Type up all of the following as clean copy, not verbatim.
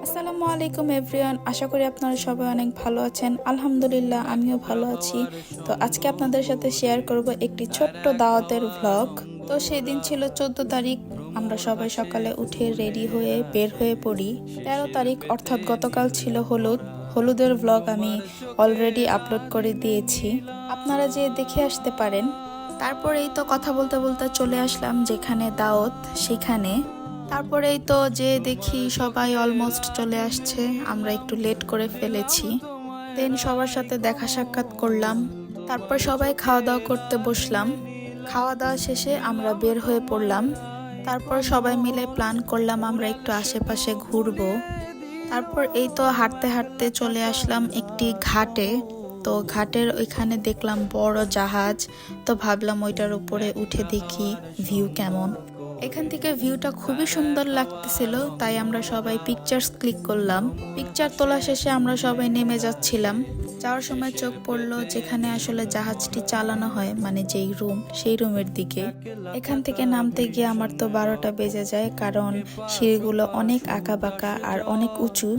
আসসালামু আলাইকুম এভরিওয়ান, আশা করি আপনারা সবাই অনেক ভালো আছেন। আলহামদুলিল্লাহ আমিও ভালো আছি। তো আজকে আপনাদের সাথে শেয়ার করব একটি ছোট্ট দাওয়াতের ভ্লগ। তো সেই দিন ছিল 14 তারিখ। আমরা সবাই সকালে উঠে রেডি হয়ে বের হয়ে পড়ি। 13 তারিখ অর্থাৎ গতকাল ছিল হলুদের ভ্লগ আমি অলরেডি আপলোড করে দিয়েছি, আপনারা যে দেখে আসতে পারেন। তারপরেই তো কথা বলতে বলতে চলে আসলাম যেখানে দাওয়াত সেখানে। তারপরেই তো যে দেখি সবাই অলমোস্ট চলে আসছে, আমরা একটু লেট করে ফেলেছি। দেন সবার সাথে দেখা সাক্ষাৎ করলাম, তারপর সবাই খাওয়া দাওয়া করতে বসলাম। খাওয়া দাওয়া শেষে আমরা বের হয়ে পড়লাম। তারপর সবাই মিলে প্ল্যান করলাম আমরা একটু আশেপাশে ঘুরবো। তারপর এই তো হাঁটতে হাঁটতে চলে আসলাম একটি ঘাটে। তো ঘাটের ওইখানে দেখলাম বড় জাহাজ, তো ভাবলাম ওইটার উপরে উঠে দেখি ভিউ কেমন। এখান থেকে ভিউটা খুবই সুন্দর লাগতেছিল, তাই আমরা সবাই পিকচার্স ক্লিক করলাম। পিকচার তোলা শেষে আমরা সবাই নেমে যাচ্ছিলাম। যাওয়ার সময় চোখ পড়লো যেখানে আসলে জাহাজটি চালানো হয়, মানে যেই রুম, সেই রুমের দিকে। এখান থেকে নামতে গিয়ে আমার তো 12টা বেজে যায়, কারণ সিঁড়িগুলো অনেক আঁকা বাঁকা আর অনেক উঁচু।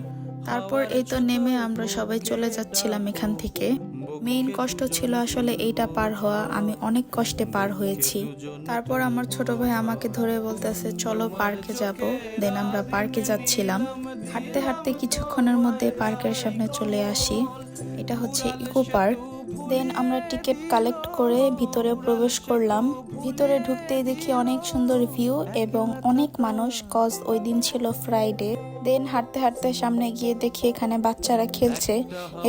তারপর এই তো নেমে আমরা সবাই চলে যাচ্ছিলাম এখান থেকে। মেইন কষ্ট ছিল আসলে এইটা পার হওয়া, আমি অনেক কষ্টে পার হয়েছি। তারপর আমার ছোট ভাই আমাকে ধরে বলতেছে চলো পার্কে যাব। দেন আমরা পার্কে যাচ্ছিলাম। হাঁটতে হাঁটতে কিছুক্ষণের মধ্যে পার্কের সামনে চলে আসি। এটা হচ্ছে ইকো পার্ক। দেন আমরা টিকিট কালেক্ট করে ভিতরে প্রবেশ করলাম। ভিতরে ঢুকতেই দেখি অনেক সুন্দর ভিউ এবং অনেক মানুষ, কজ ওই দিন ছিল ফ্রাইডে। দেন হাঁটতে হাঁটতে সামনে গিয়ে দেখি এখানে বাচ্চারা খেলছে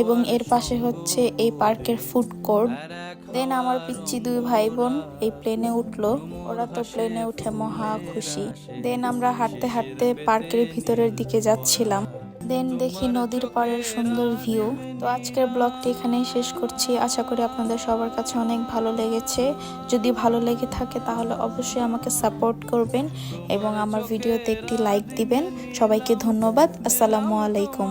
এবং এর পাশে হচ্ছে এই পার্কের ফুড কোর্ট। দেন আমার পিচ্চি 2 ভাই বোন এই প্লেনে উঠলো, ওরা তো প্লেনে উঠে মহা খুশি। দেন আমরা হাঁটতে হাঁটতে পার্কের ভিতরের দিকে যাচ্ছিলাম। দেন দেখি নদীর পাড়ের সুন্দর ভিউ। তো আজকের ব্লগটি এখানেই শেষ করছি, আশা করি আপনাদের সবার কাছে অনেক ভালো লেগেছে। যদি ভালো লেগে থাকে তাহলে অবশ্যই আমাকে সাপোর্ট করবেন এবং আমার ভিডিওতে একটি লাইক দিবেন। সবাইকে ধন্যবাদ। আসসালামু আলাইকুম।